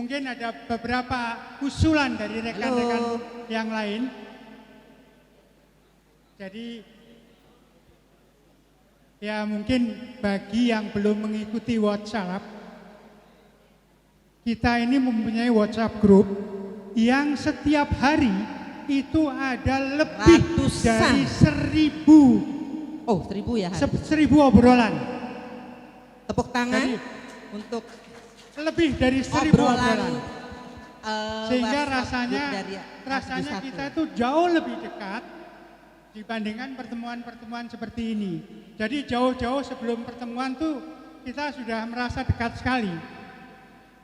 mungkin ada beberapa usulan dari rekan-rekan yang lain. Jadi ya mungkin bagi yang belum mengikuti WhatsApp, kita ini mempunyai WhatsApp group yang setiap hari itu ada lebih dari 1000. Oh, 1000 ya? 1000 obrolan. Tepuk tangan jadi, untuk lebih dari 1000 obrolan. Sehingga rasanya kita itu jauh lebih dekat dibandingkan pertemuan-pertemuan seperti ini. Jadi jauh-jauh sebelum pertemuan tuh kita sudah merasa dekat sekali.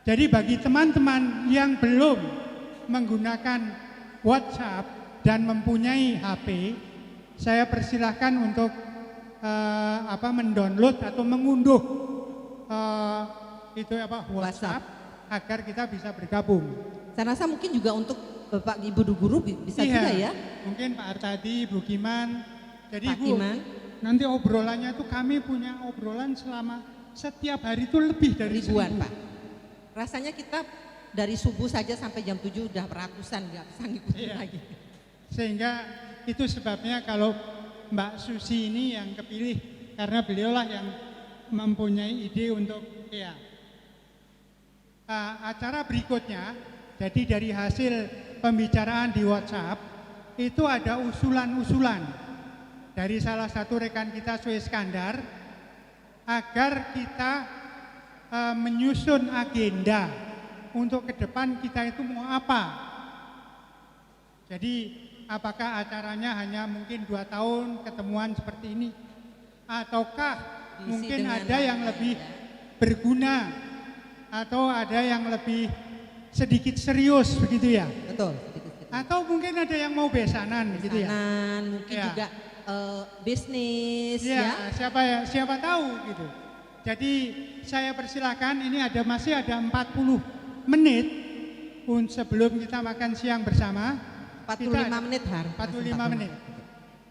Jadi bagi teman-teman yang belum menggunakan WhatsApp dan mempunyai HP, saya persilahkan untuk mendownload atau mengunduh WhatsApp agar kita bisa bergabung. Saya rasa mungkin juga untuk Bapak Ibu guru bisa juga ya. Mungkin Pak Artadi, Bu Giman. Jadi Pak Bu, Giman, nanti obrolannya itu kami punya obrolan selama setiap hari itu lebih dari ribuan 1000. Pak. Rasanya kita dari subuh saja sampai jam 7 udah ratusan, nggak bisa ngikutin lagi. Sehingga itu sebabnya kalau Mbak Susi ini yang kepilih karena beliaulah yang mempunyai ide untuk acara berikutnya. Jadi dari hasil pembicaraan di WhatsApp itu ada usulan-usulan dari salah satu rekan kita Sue Iskandar agar kita menyusun agenda untuk ke depan kita itu mau apa. Jadi apakah acaranya hanya mungkin 2 tahun ketemuan seperti ini, ataukah mungkin ada yang lebih berguna atau ada yang lebih sedikit serius begitu ya? Betul. Atau mungkin ada yang mau besanan gitu ya? Mungkin juga bisnis ya. Siapa tahu gitu. Jadi saya persilakan, ini masih ada 40 menit sebelum kita makan siang bersama. 45 menit Har. 45 menit.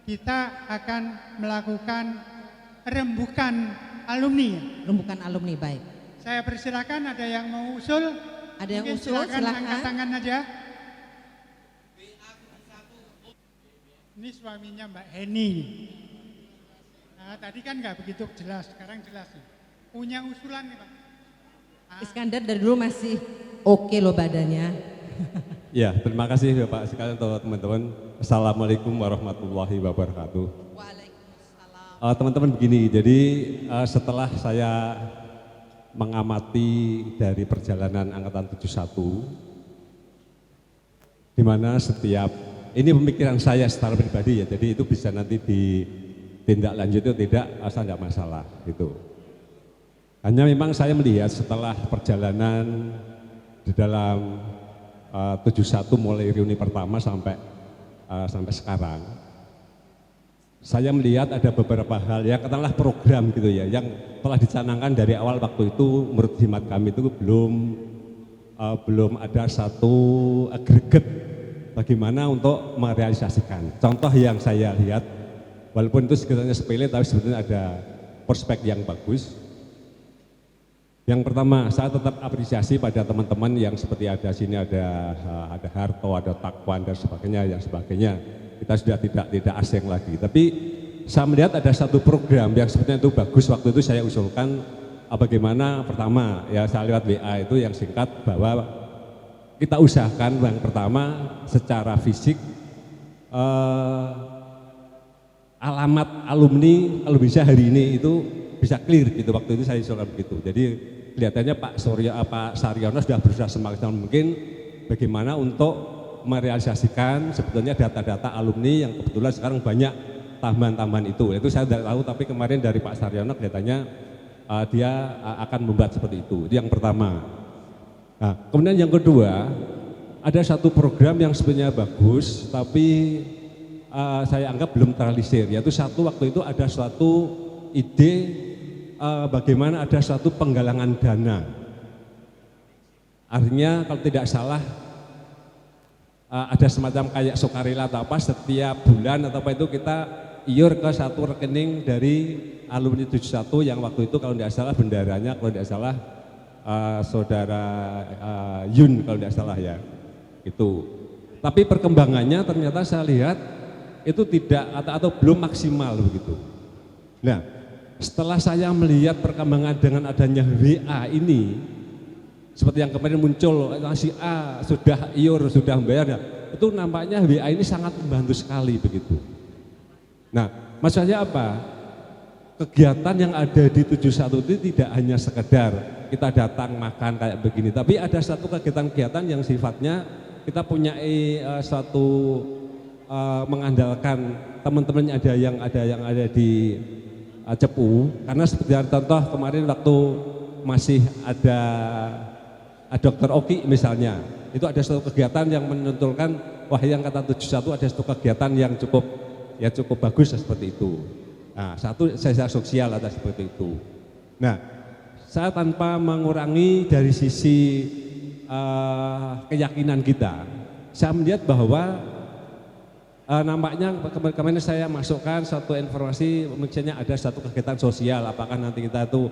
Kita akan melakukan rembukan alumni. Rembukan alumni, baik. Saya persilakan, ada yang mau usul? Ada yang mungkin usul, silakan angkat tangan aja. Ini suaminya Mbak Heni. Nah, tadi kan nggak begitu jelas, sekarang jelas nih. Punya usulan nih Pak. Iskandar dari dulu masih oke loh badannya. Ya, terima kasih Bapak sekalian teman-teman. Assalamualaikum warahmatullahi wabarakatuh. Waalaikumsalam. Teman-teman begini, jadi setelah saya mengamati dari perjalanan Angkatan 71, di mana setiap, ini pemikiran saya secara pribadi ya, jadi itu bisa nanti ditindaklanjuti atau tidak, asal tidak masalah gitu. Hanya memang saya melihat setelah perjalanan di dalam 71 mulai reuni pertama sampai sekarang, saya melihat ada beberapa hal ya, katakanlah program gitu ya, yang telah dicanangkan dari awal waktu itu menurut hemat kami itu belum ada satu agregat bagaimana untuk merealisasikan. Contoh yang saya lihat, walaupun itu sebenarnya sepele, tapi sebetulnya ada prospek yang bagus. Yang pertama, saya tetap apresiasi pada teman-teman yang seperti ada sini, ada Harto, ada Takwan dan sebagainya. Kita sudah tidak asing lagi. Tapi saya melihat ada satu program yang sebetulnya itu bagus. Waktu itu saya usulkan bagaimana, pertama ya saya lewat WA itu yang singkat, bahwa kita usahakan yang pertama secara fisik alamat alumni kalau bisa hari ini itu bisa clear gitu. Waktu itu saya usulkan begitu. Jadi kelihatannya Pak Saryono sudah berusaha semaksimal mungkin bagaimana untuk merealisasikan sebetulnya data-data alumni yang kebetulan sekarang banyak tambahan-tambahan itu. Itu saya tidak tahu, tapi kemarin dari Pak Saryono kelihatannya dia akan membuat seperti itu. Itu yang pertama. Nah, kemudian yang kedua, ada satu program yang sebenarnya bagus, tapi saya anggap belum terrealisir. Yaitu waktu itu ada suatu ide bagaimana ada suatu penggalangan dana. Artinya kalau tidak salah ada semacam kayak sukarela atau apa, setiap bulan atau apa itu kita iur ke satu rekening dari alumni 71 yang waktu itu kalau tidak salah bendaranya, kalau tidak salah saudara Yun kalau tidak salah ya, itu. Tapi perkembangannya ternyata saya lihat itu tidak atau belum maksimal begitu. Nah, setelah saya melihat perkembangan dengan adanya WA ini, seperti yang kemarin muncul, si A sudah iur, sudah membayar, ya, itu nampaknya WA ini sangat membantu sekali begitu. Nah, maksudnya apa? Kegiatan yang ada di 71 itu tidak hanya sekedar kita datang makan kayak begini, tapi ada satu kegiatan-kegiatan yang sifatnya kita punya suatu mengandalkan teman-teman ada yang ada di Cepu, karena seperti contoh kemarin waktu masih ada Dr. Oki misalnya, itu ada satu kegiatan yang menentukan wah yang kata 71 ada satu kegiatan yang cukup bagus seperti itu. Nah, satu saya sosial ada seperti itu. Nah, saya tanpa mengurangi dari sisi keyakinan kita, saya melihat bahwa nampaknya kemarin saya masukkan satu informasi, misalnya ada satu kegiatan sosial, apakah nanti kita itu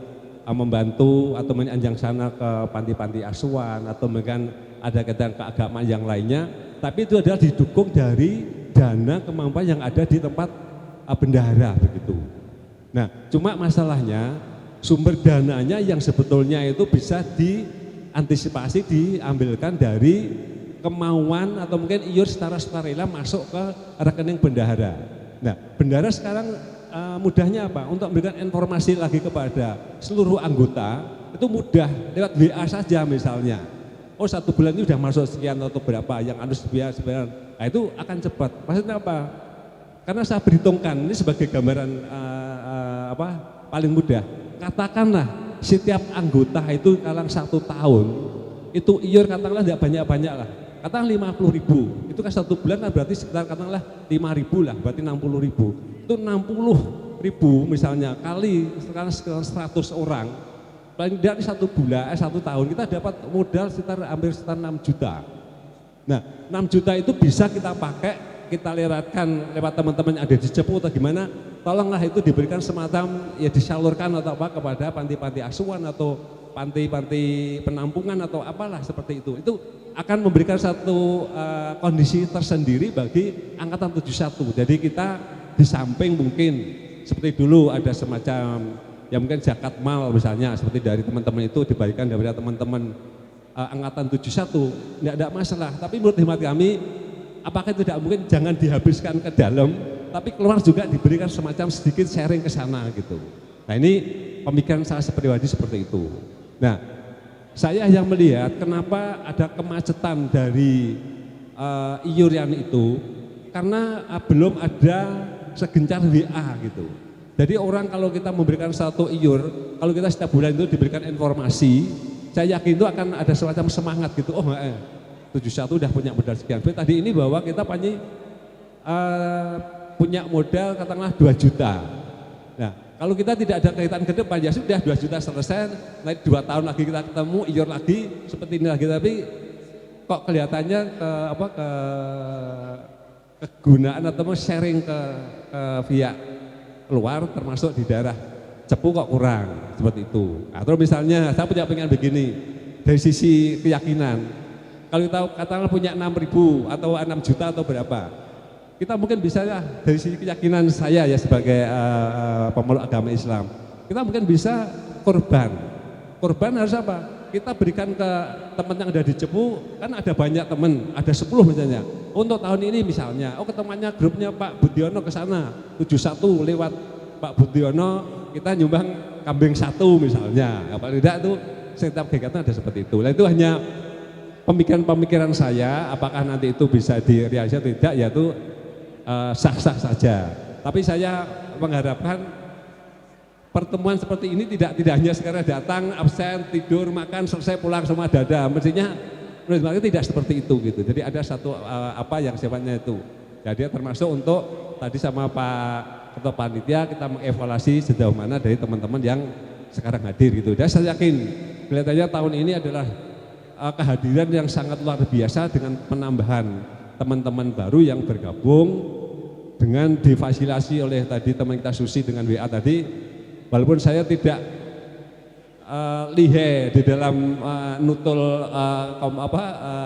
membantu atau menanjang sana ke panti-panti asuhan atau mungkin ada kegiatan keagamaan yang lainnya, tapi itu adalah didukung dari dana kemampuan yang ada di tempat bendahara begitu. Nah, cuma masalahnya sumber dananya yang sebetulnya itu bisa diantisipasi, diambilkan dari kemauan atau mungkin iur secara sukarela masuk ke rekening bendahara. Nah, bendahara sekarang mudahnya apa? Untuk memberikan informasi lagi kepada seluruh anggota itu mudah lewat WA saja misalnya. Oh, 1 bulan ini sudah masuk sekian atau berapa yang harus sebenarnya. Nah, itu akan cepat. Maksudnya apa? Karena saya perhitungkan ini sebagai gambaran paling mudah. Katakanlah setiap anggota itu dalam 1 tahun itu iur katakanlah tidak banyak-banyak lah. Katakanlah 50.000, itu kan 1 bulan kan berarti sekitar katakanlah 5.000 lah, berarti 60.000. Itu 60.000 misalnya kali sekarang 100 orang, paling tidak 1 bulan, 1 tahun kita dapat modal hampir sekitar 6 juta. Nah, 6 juta itu bisa kita pakai, kita lewatkan lewat teman-teman yang ada di Cepu atau gimana, tolonglah itu diberikan semacam ya disalurkan atau apa kepada panti-panti asuhan atau panti-panti penampungan atau apalah seperti itu. Itu akan memberikan satu kondisi tersendiri bagi angkatan 71. Jadi kita di samping mungkin seperti dulu ada semacam ya mungkin zakat mal misalnya seperti dari teman-teman itu diberikan dari teman-teman angkatan 71, tidak ada masalah. Tapi menurut hemat kami apakah itu tidak mungkin jangan dihabiskan ke dalam, tapi keluar juga diberikan semacam sedikit sharing ke sana gitu. Nah, ini pemikiran saya pribadi seperti itu. Nah, saya yang melihat kenapa ada kemacetan dari iuran itu karena belum ada segencar WA gitu. Jadi orang kalau kita memberikan satu iur, kalau kita setiap bulan itu diberikan informasi, saya yakin itu akan ada semacam semangat gitu. Oh, 71 udah punya modal sekian. Tadi ini bahwa kita punya modal katakanlah 2 juta. Nah, kalau kita tidak ada kaitan ke depan ya sudah 2 juta selesai, naik 2 tahun lagi kita ketemu iur lagi seperti ini lagi, tapi kok kelihatannya kegunaan atau sharing ke via luar termasuk di daerah Cepu kok kurang seperti itu. Atau misalnya saya punya pengen begini dari sisi keyakinan, kalau kita katakanlah punya 6.000 atau 6 juta atau berapa, kita mungkin bisa ya dari sisi keyakinan saya ya sebagai pemeluk agama Islam, kita mungkin bisa korban harus apa? Kita berikan ke teman yang ada di Cepu, kan ada banyak teman, ada 10 misalnya. Untuk tahun ini misalnya, ketemuannya grupnya Pak Budiono ke sana, 71 lewat Pak Budiono kita nyumbang kambing 1 misalnya. Apa tidak itu setiap kegiatan ada seperti itu. Nah, itu hanya pemikiran-pemikiran saya, apakah nanti itu bisa direalisasi atau tidak ya itu sah-sah saja. Tapi saya mengharapkan pertemuan seperti ini tidak hanya sekarang datang, absen, tidur, makan, selesai pulang semua dada. Mestinya menurut saya tidak seperti itu gitu. Jadi ada satu apa yang sifatnya itu. Jadi termasuk untuk tadi sama Pak Ketua Panitia kita mengevaluasi sejauh mana dari teman-teman yang sekarang hadir gitu. Dan saya yakin kelihatannya tahun ini adalah kehadiran yang sangat luar biasa dengan penambahan teman-teman baru yang bergabung dengan difasilitasi oleh tadi teman kita Susi dengan WA tadi. Walaupun saya tidak lihe di dalam nutul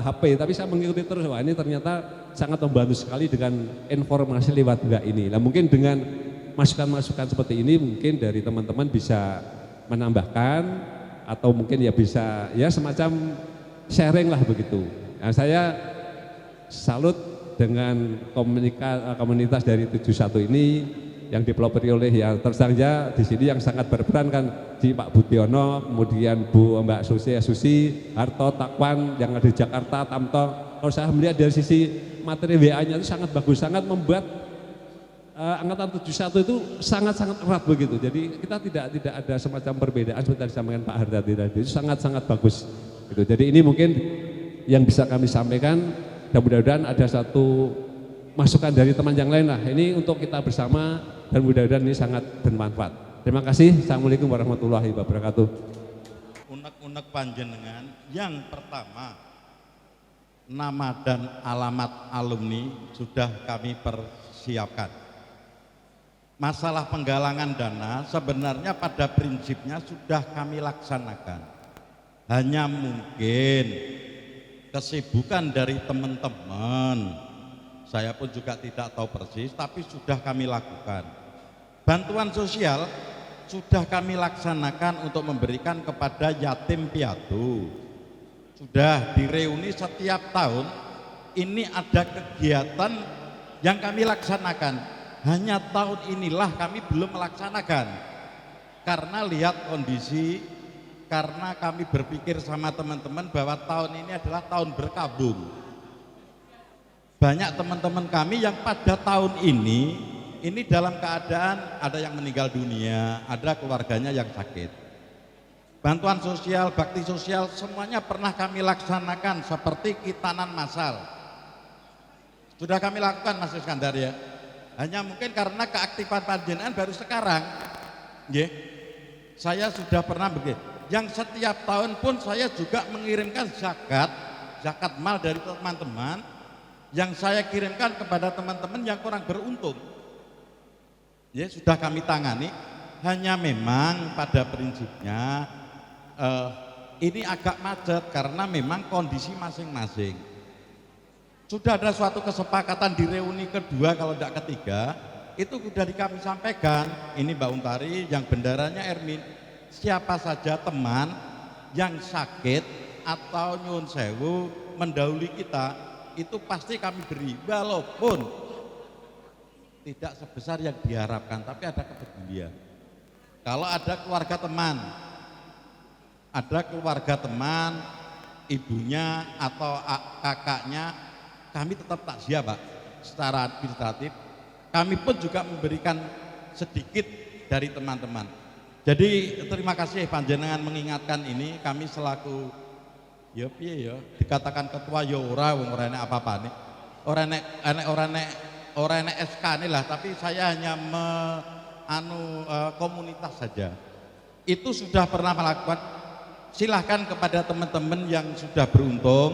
HP, tapi saya mengikuti terus. Wah, ini ternyata sangat membantu sekali dengan informasi lewat WA ini. Nah, mungkin dengan masukan-masukan seperti ini mungkin dari teman-teman bisa menambahkan atau mungkin ya bisa ya semacam sharing lah begitu. Nah, saya salut dengan komunitas dari 71 ini yang dipelopori oleh ya tersangka di sini yang sangat berperan kan di Pak Budiono, kemudian Mbak Susi, Harto, Takwan yang ada di Jakarta, Tamto. Kalau saya melihat dari sisi materi WA-nya itu sangat bagus, sangat membuat angkatan 71 itu sangat-sangat erat begitu. Jadi kita tidak ada semacam perbedaan seperti yang disampaikan Pak Hardati tadi. Itu sangat-sangat bagus. Gitu. Jadi ini mungkin yang bisa kami sampaikan dan mudah-mudahan ada satu masukan dari teman yang lain lah. Ini untuk kita bersama dan mudah-mudahan ini sangat bermanfaat. Terima kasih. Assalamualaikum warahmatullahi wabarakatuh. Unek-unek panjenengan yang pertama, nama dan alamat alumni sudah kami persiapkan. Masalah penggalangan dana sebenarnya pada prinsipnya sudah kami laksanakan. Hanya mungkin kesibukan dari teman-teman, saya pun juga tidak tahu persis, tapi sudah kami lakukan. Bantuan sosial sudah kami laksanakan untuk memberikan kepada yatim piatu. Sudah direuni setiap tahun, ini ada kegiatan yang kami laksanakan. Hanya tahun inilah kami belum melaksanakan. Karena lihat kondisi, karena kami berpikir sama teman-teman bahwa tahun ini adalah tahun berkabung. Banyak teman-teman kami yang pada tahun ini dalam keadaan ada yang meninggal dunia, ada keluarganya yang sakit. Bantuan sosial, bakti sosial semuanya pernah kami laksanakan seperti kitanan massal. Sudah kami lakukan Mas Iskandar ya. Hanya mungkin karena keaktifan panjenengan baru sekarang. Nggih. Saya sudah pernah begitu. Yang setiap tahun pun saya juga mengirimkan zakat mal dari teman-teman yang saya kirimkan kepada teman-teman yang kurang beruntung. Ya, sudah kami tangani. Hanya memang pada prinsipnya ini agak macet karena memang kondisi masing-masing. Sudah ada suatu kesepakatan di reuni kedua kalau tidak ketiga, itu sudah kami sampaikan. Ini Mbak Untari, yang bendaranya Ermin. Siapa saja teman yang sakit atau nyun sewu mendahului kita, itu pasti kami beri, walaupun tidak sebesar yang diharapkan, tapi ada kepedulian. Kalau ada keluarga teman, ibunya atau kakaknya, kami tetap takziah Pak, secara administratif. Kami pun juga memberikan sedikit dari teman-teman. Jadi terima kasih panjenengan mengingatkan ini. Kami selaku ya piye ya, dikatakan ketua ya ora enek apa-apa nih. Ora enek SK nih lah, tapi saya hanya komunitas saja. Itu sudah pernah melakukan. Silahkan kepada teman-teman yang sudah beruntung,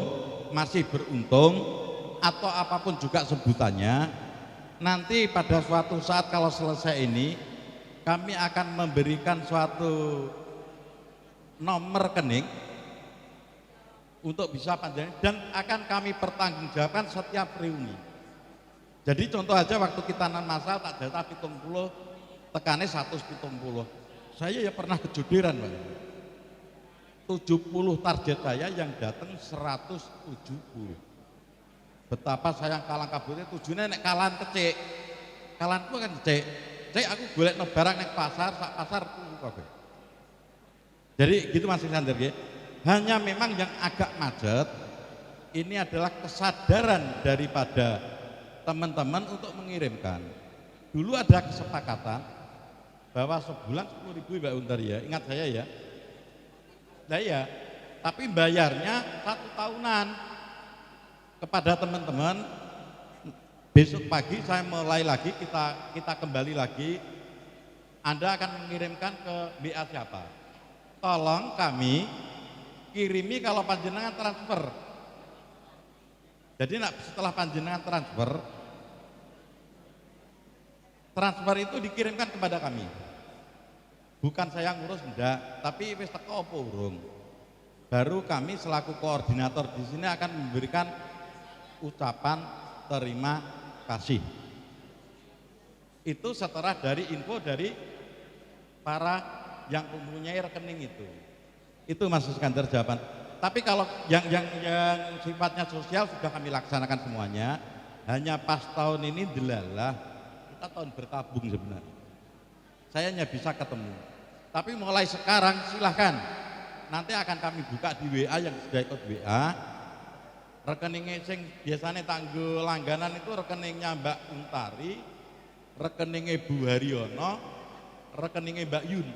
masih beruntung, atau apapun juga sebutannya, nanti pada suatu saat kalau selesai ini, kami akan memberikan suatu nomor rekening untuk bisa panjang dan akan kami pertanggungjawabkan setiap reuni. Jadi contoh aja waktu kita nan masal tak jatah 70, tekane 170. Saya ya pernah kejudiran Pak. 70 target saya yang datang 170. Betapa sayang kalang kabutnya, tujuannya nek kalan kecik. Kalanku kan kecik. Cek aku golek no barang nek pasar, sak pasar tuku kabeh. Jadi gitu Mas Iskandar ya. Hanya memang yang agak macet ini adalah kesadaran daripada teman-teman untuk mengirimkan. Dulu ada kesepakatan bahwa sebulan 10.000 Mbak Untar ya, ingat saya ya. Nah ya, tapi bayarnya 1 tahunan kepada teman-teman. Besok pagi saya mulai lagi, kita kembali lagi. Anda akan mengirimkan ke BA siapa? Tolong kami kirimi kalau panjenengan transfer. Jadi setelah panjenengan transfer itu dikirimkan kepada kami. bukan saya ngurus enggak, tapi wis teko apa urung. Baru kami selaku koordinator di sini akan memberikan ucapan terima kasih. Itu setelah dari info dari para yang mempunyai rekening itu. Itu Mas Iskandar jawaban. Tapi kalau yang sifatnya sosial sudah kami laksanakan semuanya. Hanya pas tahun ini delalah, kita tahun berkabung sebenarnya. Saya hanya bisa ketemu. Tapi mulai sekarang silahkan. Nanti akan kami buka di WA yang sudah ikut WA. Rekeningnya sing biasanya tanggo langganan itu rekeningnya Mbak Untari, rekeningnya Bu Haryono, rekeningnya Mbak Yun.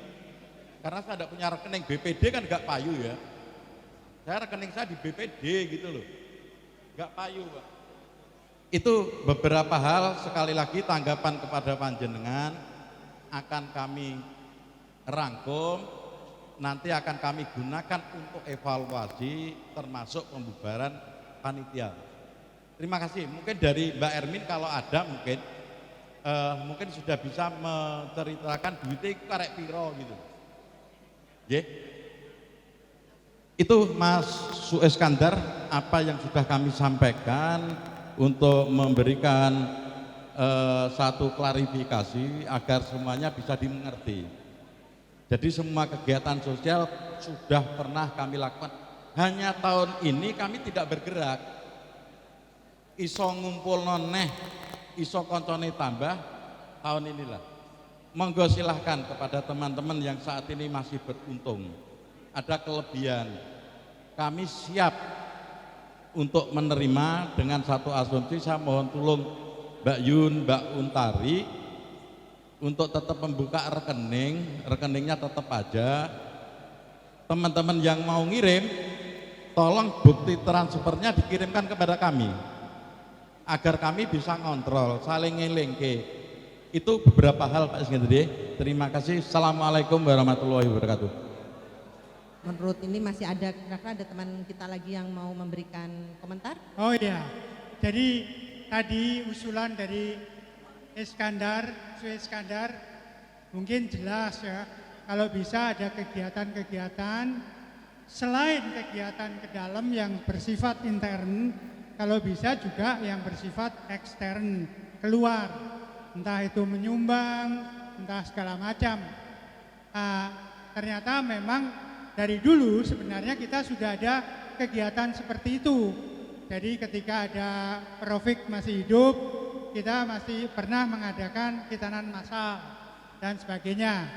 Karena saya tidak punya rekening BPD kan gak payu ya. Saya rekening saya di BPD gitu loh. Gak payu Pak. Itu beberapa hal, sekali lagi tanggapan kepada panjenengan akan kami rangkum, nanti akan kami gunakan untuk evaluasi termasuk pembubaran panitia. Terima kasih. Mungkin dari Mbak Ermin kalau ada mungkin sudah bisa menceritakan duitnya karek piro gitu. Yeah. Itu Mas Sueskandar apa yang sudah kami sampaikan untuk memberikan satu klarifikasi agar semuanya bisa dimengerti. Jadi semua kegiatan sosial sudah pernah kami lakukan. Hanya tahun ini kami tidak bergerak. Iso ngumpul noneh, iso koncone tambah tahun inilah. Monggo silahkan kepada teman-teman yang saat ini masih beruntung. Ada kelebihan. Kami siap untuk menerima dengan satu asumsi. Saya mohon tolong Mbak Yun, Mbak Untari untuk tetap membuka rekeningnya tetap aja. Teman-teman yang mau ngirim, tolong bukti transfernya dikirimkan kepada kami agar kami bisa ngontrol, saling ngelingke. Itu beberapa hal Pak Sekjen. Terima kasih. Assalamualaikum warahmatullahi wabarakatuh. Menurut ini masih ada, kira-kira ada teman kita lagi yang mau memberikan komentar? Oh iya, jadi tadi usulan dari Sueskandar mungkin jelas ya, kalau bisa ada kegiatan-kegiatan selain kegiatan ke dalam yang bersifat intern, kalau bisa juga yang bersifat ekstern, keluar, entah itu menyumbang, entah segala macam. Ternyata memang dari dulu sebenarnya kita sudah ada kegiatan seperti itu. Jadi ketika ada Profik masih hidup, kita masih pernah mengadakan khitanan massal dan sebagainya.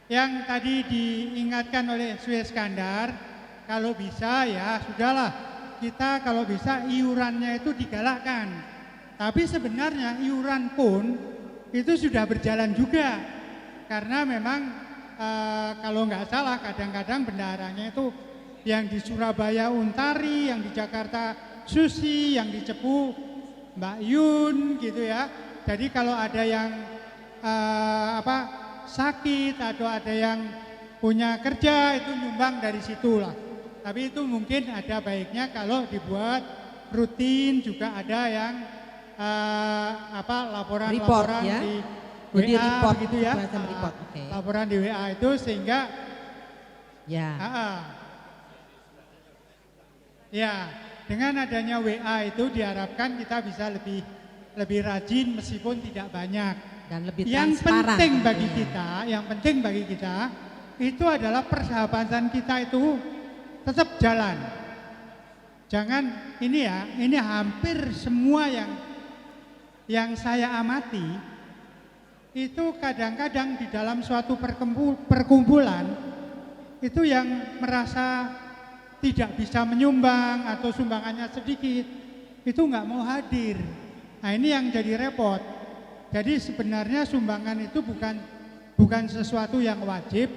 Yang tadi diingatkan oleh Sueskandar, kalau bisa ya sudahlah, kita kalau bisa iurannya itu digalakkan. Tapi sebenarnya iuran pun itu sudah berjalan juga. Karena memang kalau nggak salah kadang-kadang bendaharanya itu yang di Surabaya Untari, yang di Jakarta Susi, yang di Cepu Mbak Yun gitu ya. Jadi kalau ada yang sakit atau ada yang punya kerja itu nyumbang dari situlah. Tapi itu mungkin ada baiknya kalau dibuat rutin, juga ada yang laporan-laporan ya? di Jadi WA report, gitu ya. report. Okay. Laporan di WA itu sehingga ya. Ya, dengan adanya WA itu diharapkan kita bisa lebih rajin meskipun tidak banyak. Dan lebih yang transparan. yang penting bagi kita itu adalah persahabatan kita itu tetap jalan. Jangan ini hampir semua yang saya amati itu kadang-kadang di dalam suatu perkumpulan itu yang merasa tidak bisa menyumbang atau sumbangannya sedikit itu nggak mau hadir. Nah ini yang jadi repot. Jadi sebenarnya sumbangan itu bukan sesuatu yang wajib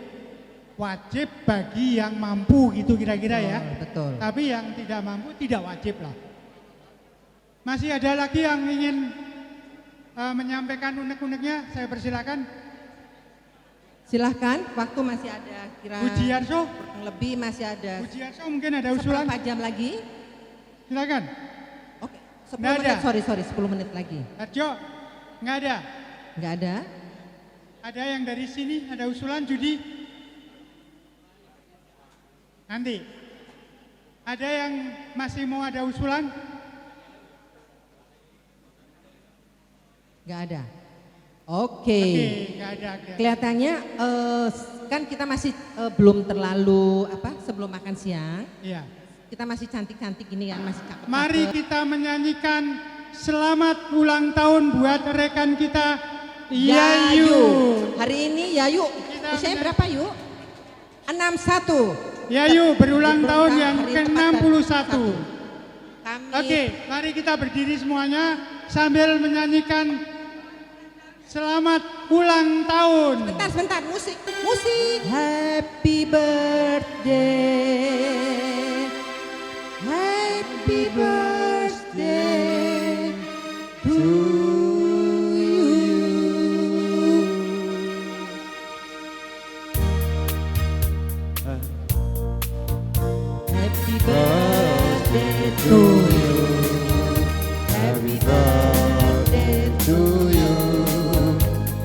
bagi yang mampu gitu kira-kira ya. Betul. Tapi yang tidak mampu tidak wajib lah. Masih ada lagi yang ingin menyampaikan unek-uneknya, saya persilakan. Silahkan, waktu masih ada kira Bujiarso, lebih masih ada. Bujiarso mungkin ada usulan. 4 jam lagi. Silakan. Oke, 10 Nggak menit, ada. sorry, 10 menit lagi. Harjo, nggak ada. Nggak ada? Ada yang dari sini, ada usulan Judi? Nanti. Ada yang masih mau ada usulan? Nggak ada. Oke, Oke. nggak ada. Kelihatannya kan kita masih belum terlalu sebelum makan siang. Iya. Kita masih cantik-cantik ini kan, masih cakep. Mari kita menyanyikan selamat ulang tahun buat rekan kita Yayu. Hari ini Yayu usianya berapa Yu? 61. Yayu berulang tahun yang ke-61. Kami Oke, mari kita berdiri semuanya sambil menyanyikan selamat ulang tahun. Sebentar, musik. Happy birthday. Happy birthday to you. Happy birthday to you. Happy birthday to you.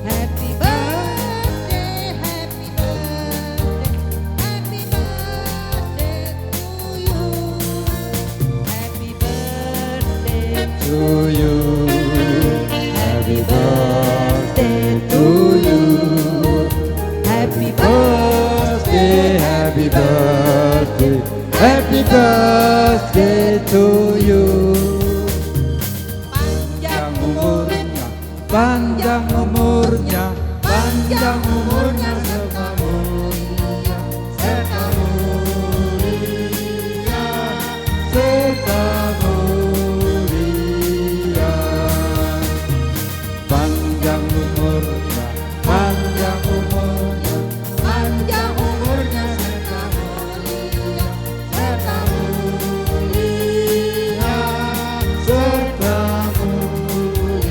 Happy birthday, happy birthday, happy birthday to you. Happy birthday To you, happy birthday to you, happy birthday, happy birthday, happy birthday to you. panjang umurnya, Panjang umurnya, panjang umurnya serta mulia, serta mulia, serta mulia. Panjang umurnya, panjang umurnya, panjang umurnya serta mulia, serta mulia, serta mulia.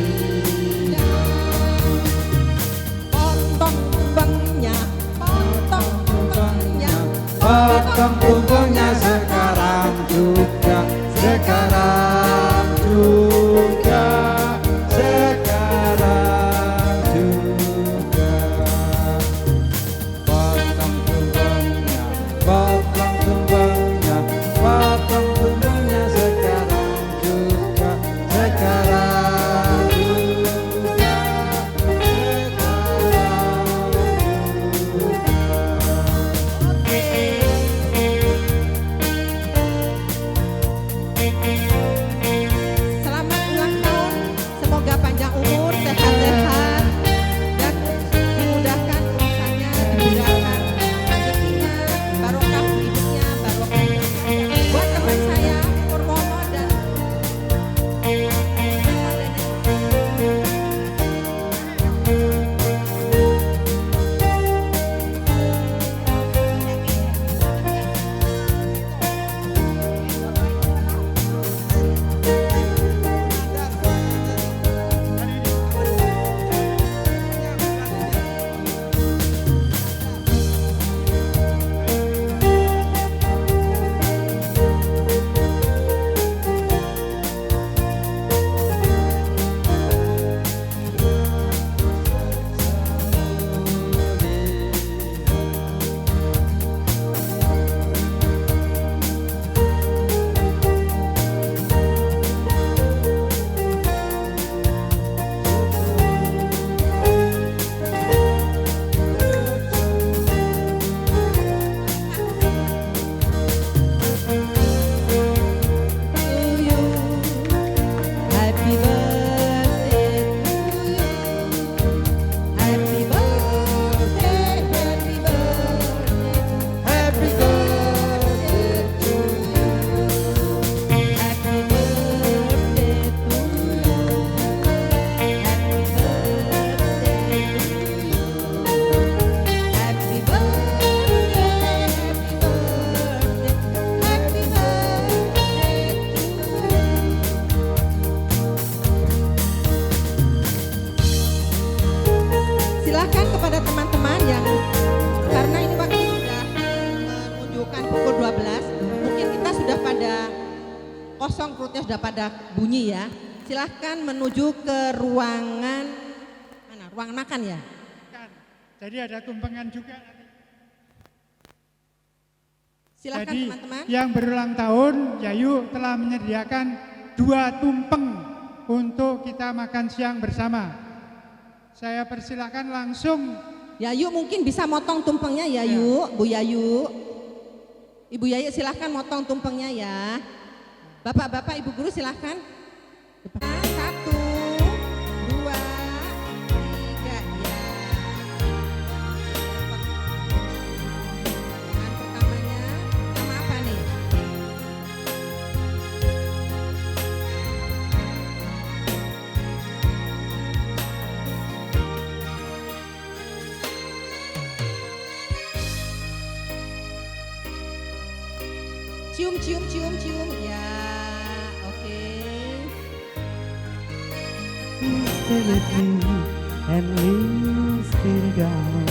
potong tumbangnya, potong tumbangnya, Potong tumbangnya sekarang juga, sekarang juga, sekarang juga. Potong tumbangnya, potong tumbangnya, potong tumbangnya sekarang juga, sekarang juga, sekarang juga. Selamat ulang tahun, semoga panjang umur, sehat-sehat, dan dimudahkan urusannya, dimudahkan rezekinya, barokah hidupnya, barokah hidupnya. Buat teman saya, Purnomo dan Happy birthday to you. Happy birthday, happy birthday, Happy birthday to you. happy birthday to you. Happy birthday to you. Happy birthday, happy birthday, happy birthday to you. Silakan kepada teman-teman yang karena ini waktu sudah menunjukkan pukul 12, mungkin kita sudah pada kosong, perutnya sudah pada bunyi ya. Silahkan menuju ke ruangan mana? Ruangan makan ya. Jadi ada tumpengan juga. Silakan Jadi teman-teman. yang berulang tahun, Yayu telah menyediakan 2 tumpeng untuk kita makan siang bersama. Saya persilakan langsung. Yayu mungkin bisa motong tumpengnya Yayu, Bu Yayu. Ibu Yayu silahkan motong tumpengnya ya. Bapak-bapak, Ibu Guru silahkan. 1, 2, 3 ya. Potongan pertamanya sama apa nih? Cium, cium, cium, cium. Ya, oke. Stay with me and we still down.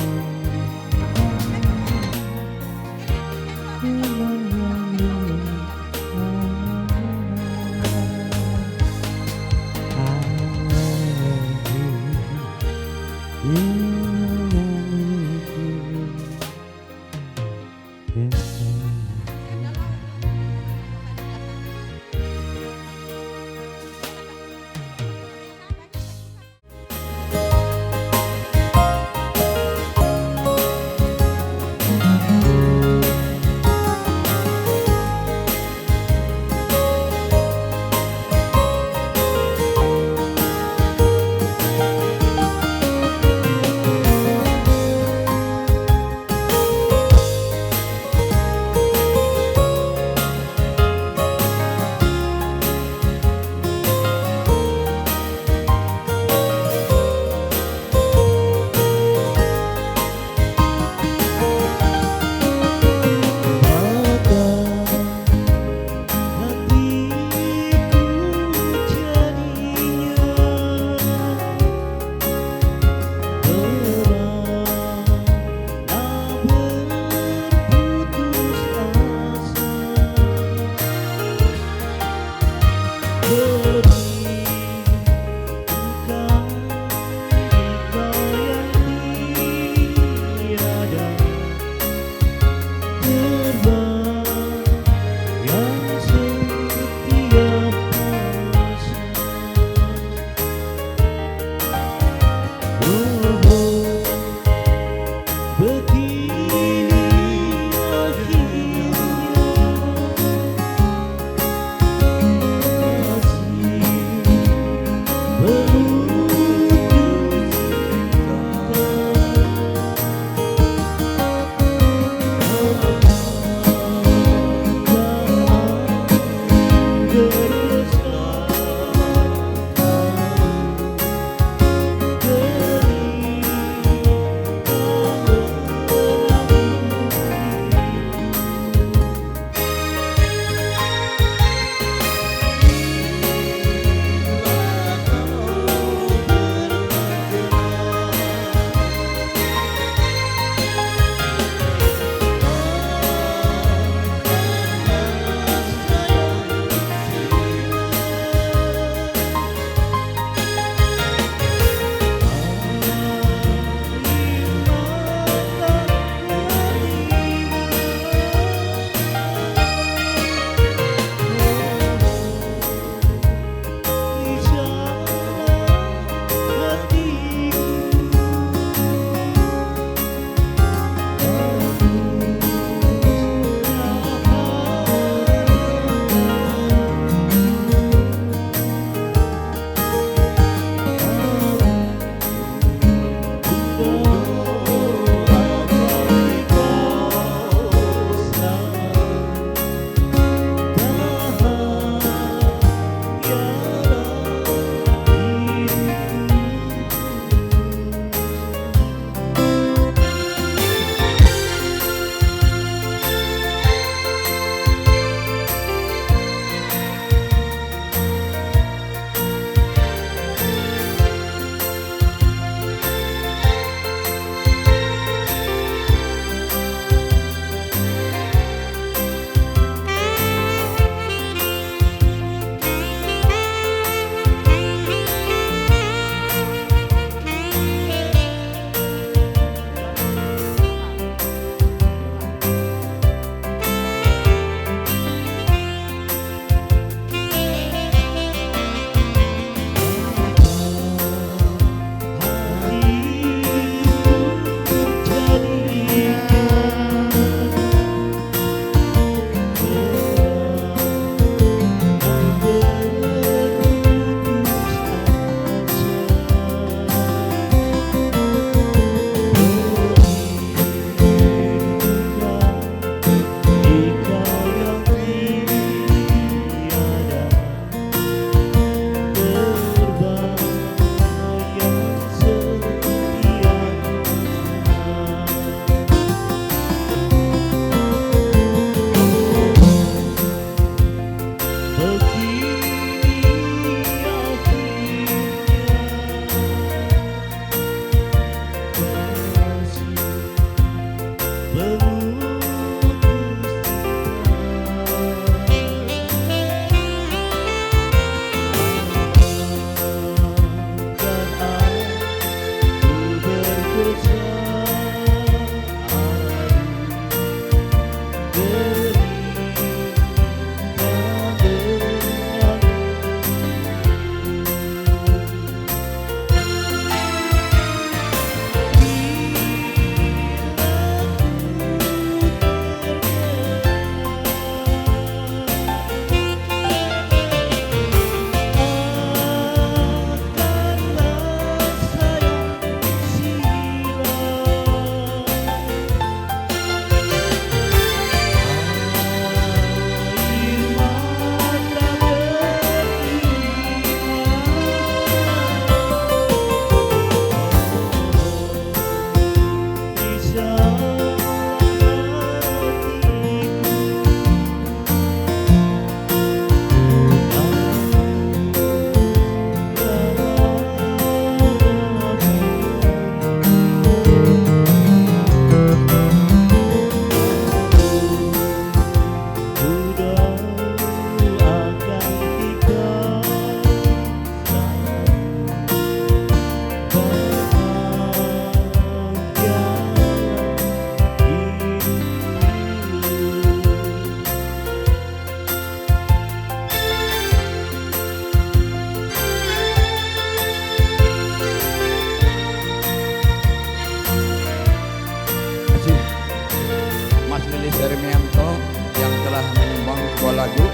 lagu.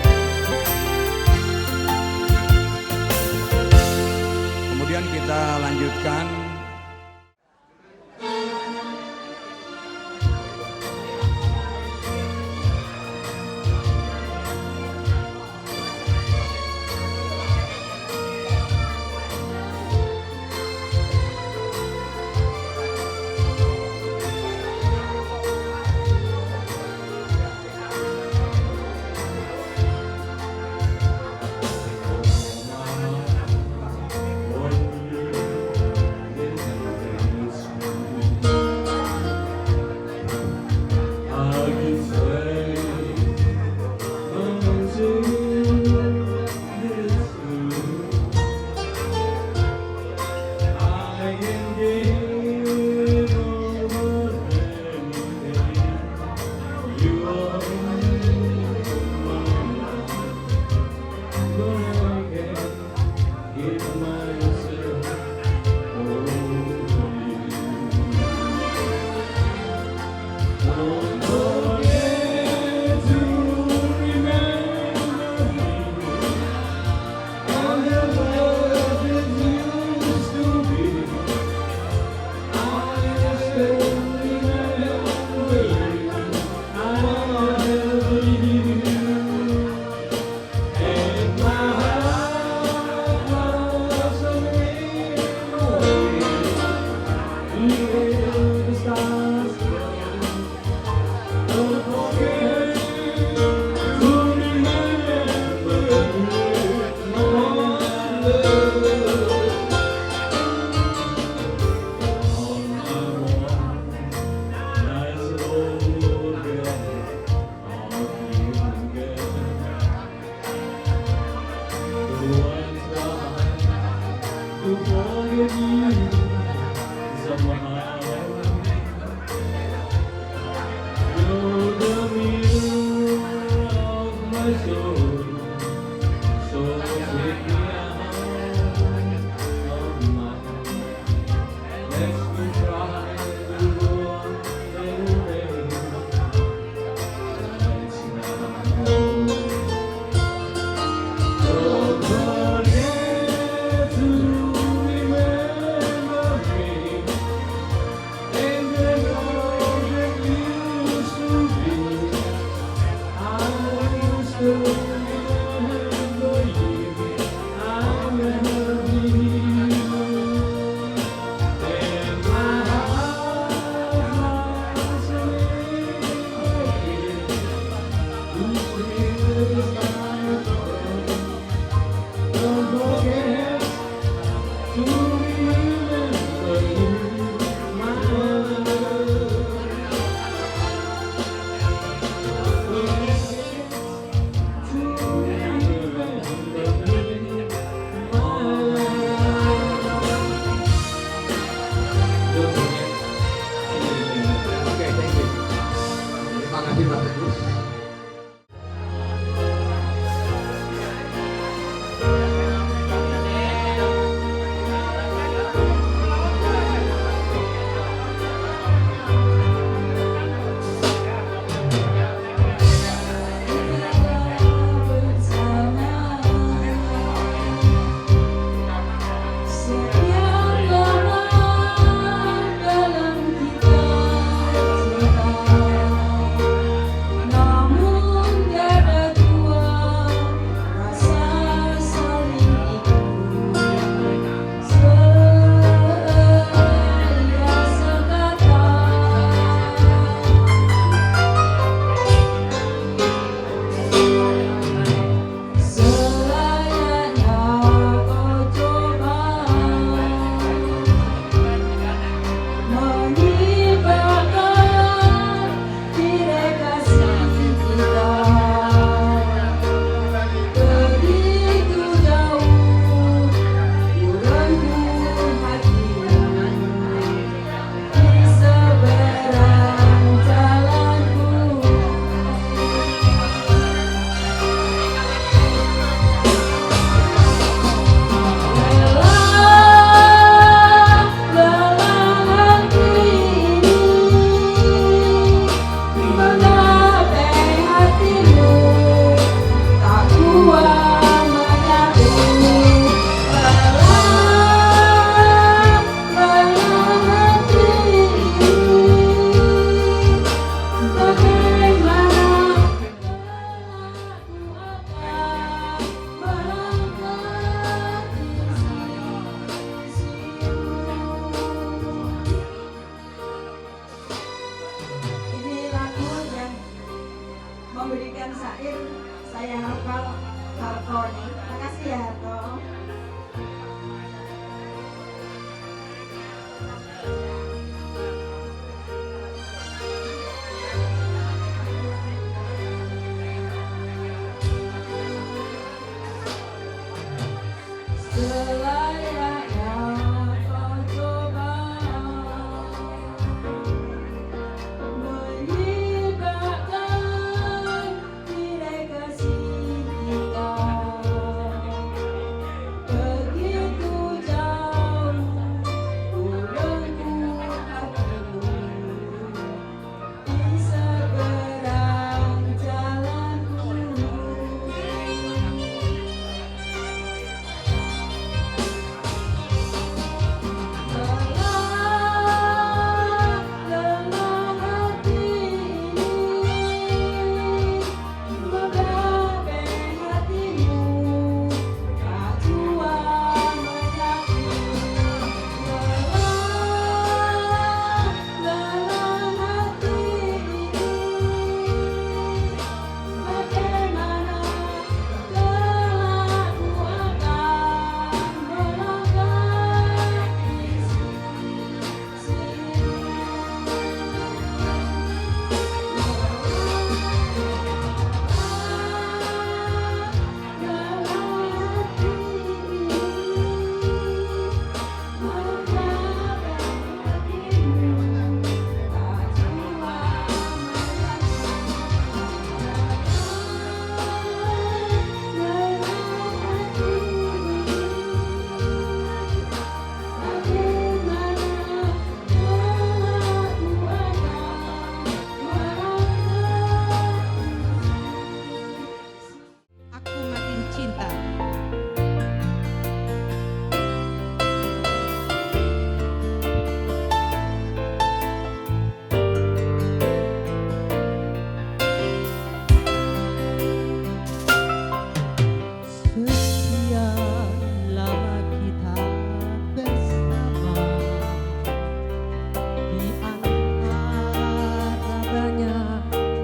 Kemudian kita lanjutkan.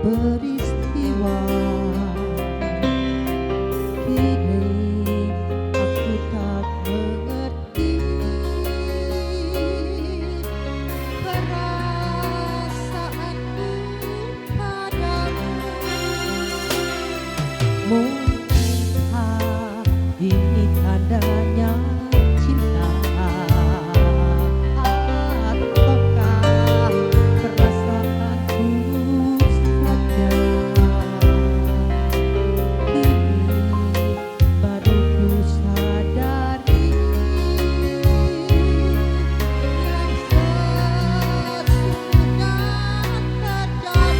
peristiwa. Kini aku tak mengerti perasaanku padamu. Mungkinkah ini tandanya cinta, ataukah perasaanku saja? Kini baru ku sadari yang sesungguhnya terjadi.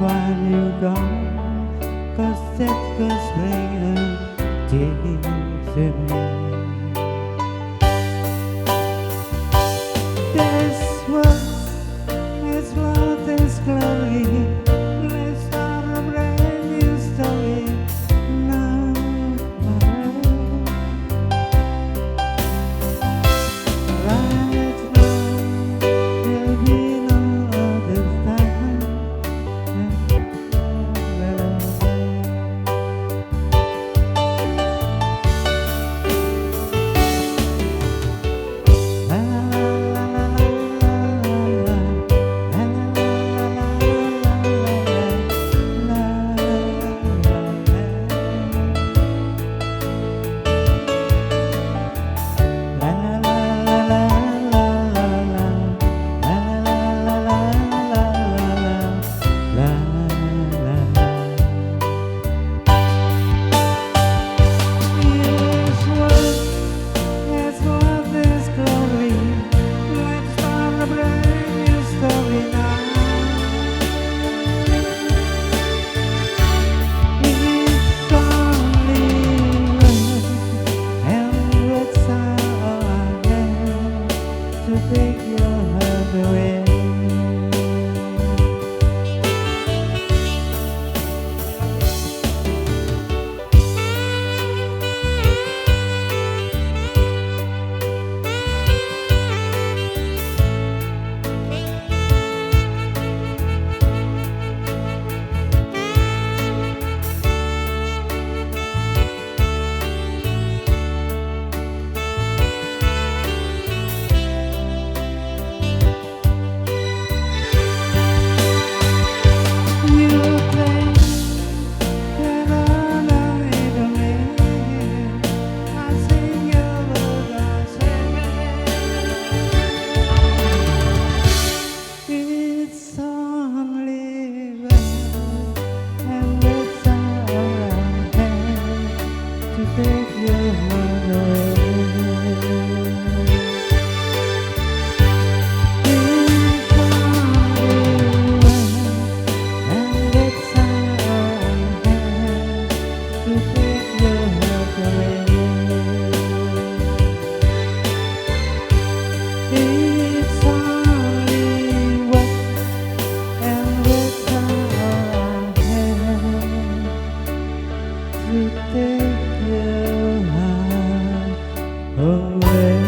When you're gone, 'cause that could bring a tear to me. This was as love is glory. Let's start a brand new story now. Right now, there'll be no other time. Take your heart away. It's only right and it's alright to take your heart away. It's only right and it's alright to take your heart away. It's only what and it's alright to take your heart away.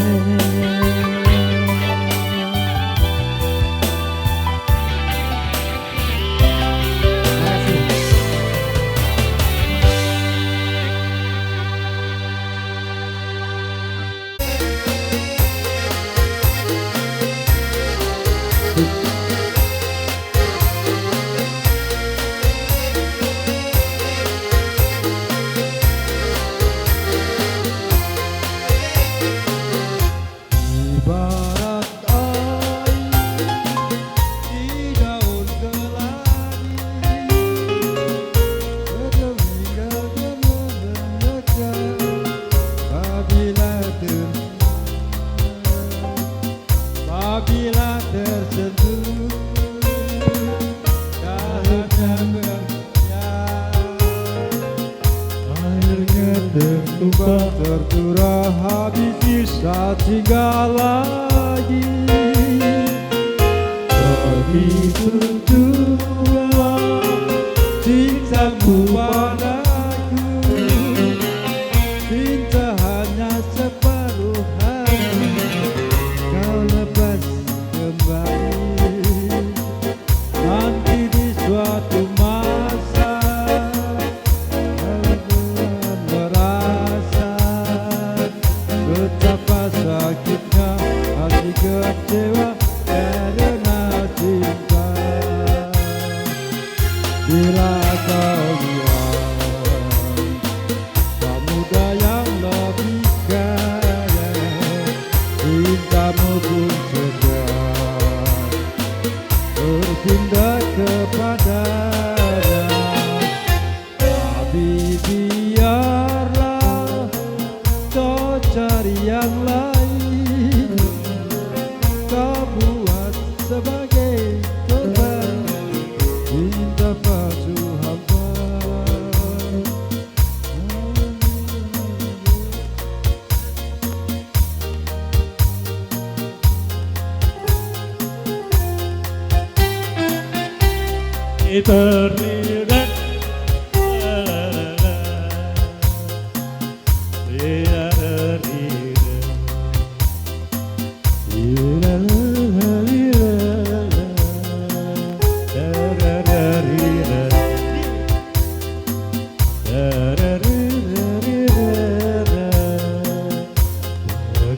Ibarat air di daun keladi, hingga menyejak apabila tersentuh cahaya bersinar, airnya tertumpah tercurah habis bisa tinggal lagi. Begitu juga cintamu padaku, cinta hanya separuh hati, kau lepas kembali nanti di suatu masa. Kau merasa betapa sakitnya hati kecewa karena cinta. Bila kau lihat pemuda yang lebih kaya, cintamu pun segera berpindah kepadanya. Tapi biarlah kau cari yang lain, kau buat sebagai korban cinta palsu hamba. eternidad.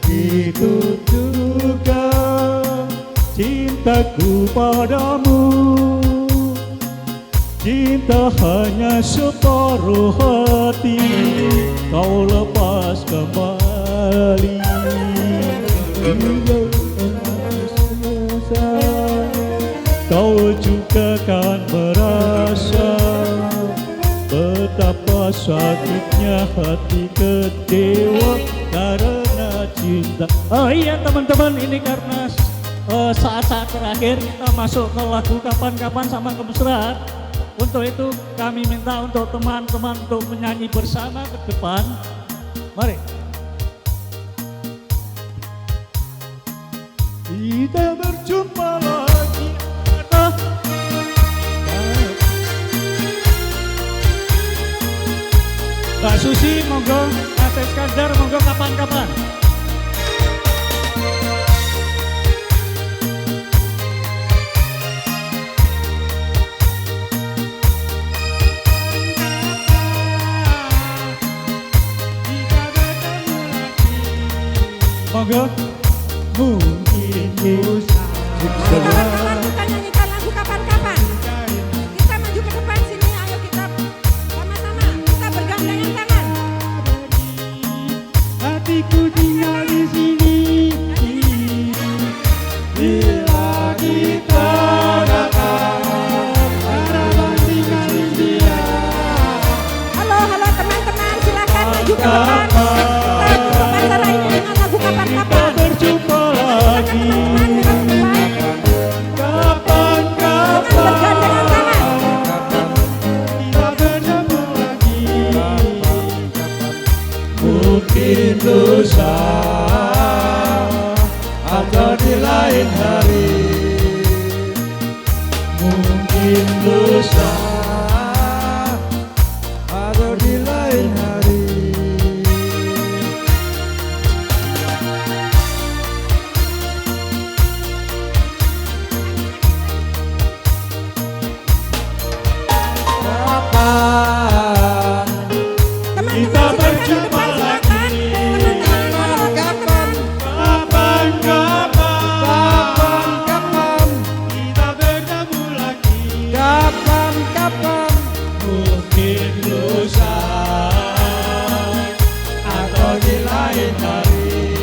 Begitu juga cintaku padamu, cinta hanya separuh hati, kau lepas kembali. Kau juga kan merasa betapa sakitnya hati kecewa karena cinta. Oh iya teman-teman, ini karena saat-saat terakhir kita masuk ke lagu Kapan-Kapan sama Kemesraan. Untuk itu kami minta untuk teman-teman untuk menyanyi bersama ke depan. Mari. Kita berjumpa lagi. Mbak Susi monggo, Mas Iskandar monggo Kapan-Kapan. Monggo. Mungkin bisa. Teman-teman kita nyanyikan lagu Kapan-Kapan. Kita maju ke depan sini, ayo kita sama-sama. Kita bergandengan tangan. Hatiku tinggal di sini. Bila kita datang, harapan tinggal di dia. Halo teman-teman, silakan maju ke depan. Kita tutup acara ini dengan lagu Kapan-Kapan. Berjumpa lagi. Kapan-Kapan. Dengan bergandengan tangan. Kita bertemu lagi. Mungkin lusa atau di lain hari. Mungkin lusa atau di lain hari. Kapan kita berjumpa lagi? Kapan-kapan kita bertemu lagi. Kapan-kapan mungkin lusa atau di lain hari.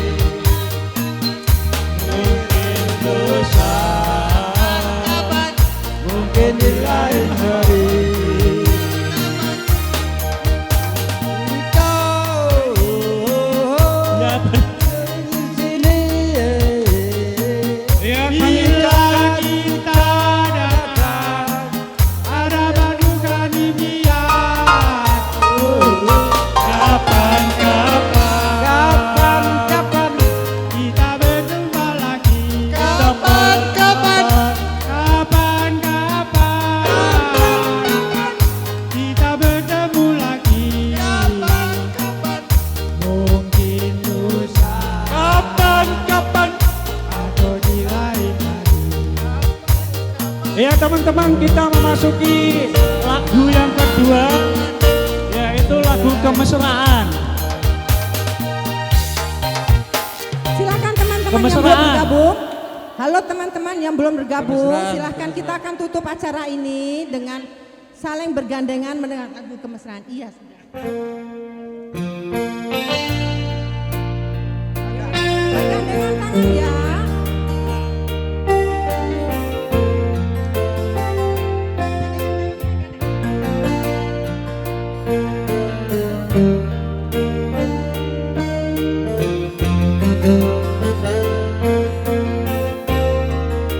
Mungkin lusa, mungkin di lain hari. Bila kita datang, harapan bukan impian. Kapan-kapan Kita berjumpa lagi. Kapan-kapan kita bertemu lagi. Mungkin lusa Kapan-kapan. atau di lain hari. Ya teman-teman, kita memasuki lagu yang kedua, yaitu lagu Kemesraan. Silakan teman-teman yang Kemesraan. belum bergabung. Halo teman-teman yang belum bergabung, silahkan kita akan tutup acara ini dengan saling bergandengan mendengar lagu Kemesraan. Iya sudah. Bergandengan tangan ya.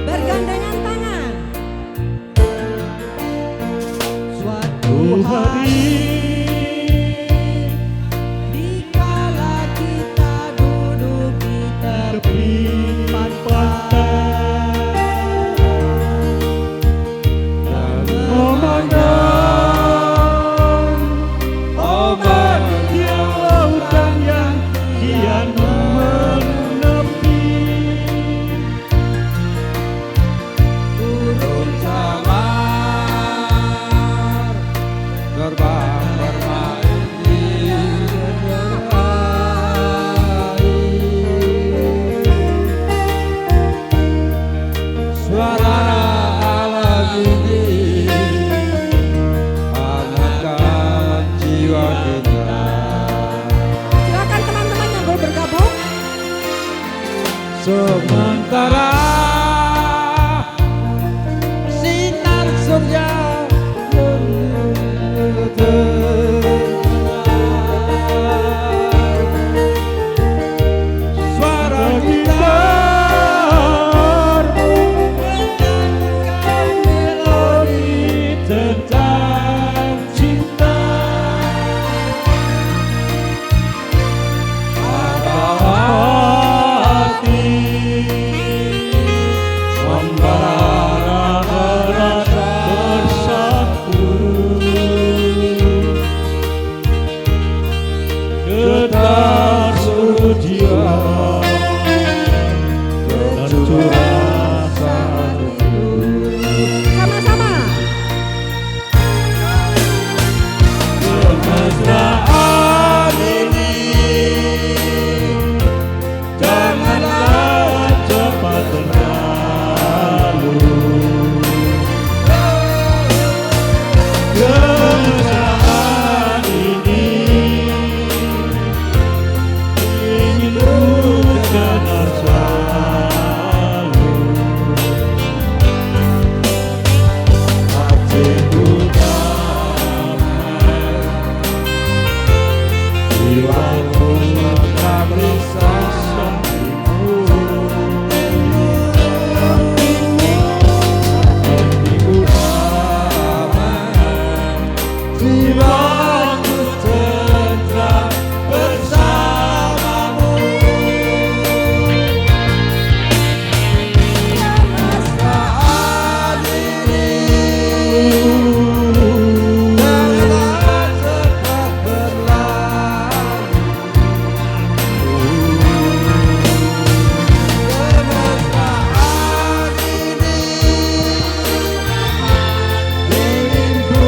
Bergandengan tangan. Suatu hari dikala kita duduk di tepi pantai, suara alam ini hangatkan jiwa kita. Silakan teman-teman yang mau bergabung. Sementara sinar surya suara gitar menyanyikan melodi tentang cinta. Hati membara bersatu, getar seluruh jiwa tercurah saat itu. Sama-sama. Kemesraan ini janganlah cepat berlalu. Kemesraan ini ingin terkenal selalu. Hatiku damai, jiwaku tak bisa sampingmu. Hatiku damai, jiwaku tentram bersamamu. Kemesraan ini janganlah cepat berlalu. Kemesraan ini ingin ku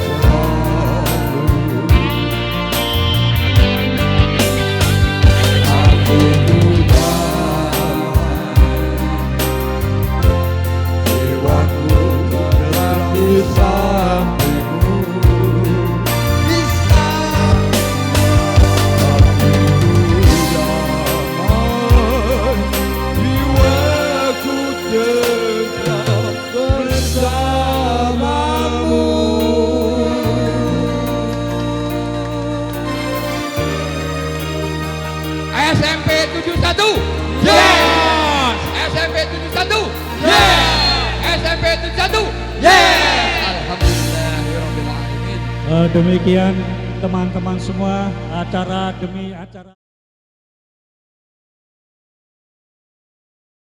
selalu. Hatiku damai, jiwaku telah di sampingmu, di sampingmu. Hatiku damai, jiwaku tetap bersamamu. SMP 71, yes! SMP 71, yes! SMP 71, yes! Alhamdulillahirrahmanirrahim. Demikian teman-teman semua acara demi acara.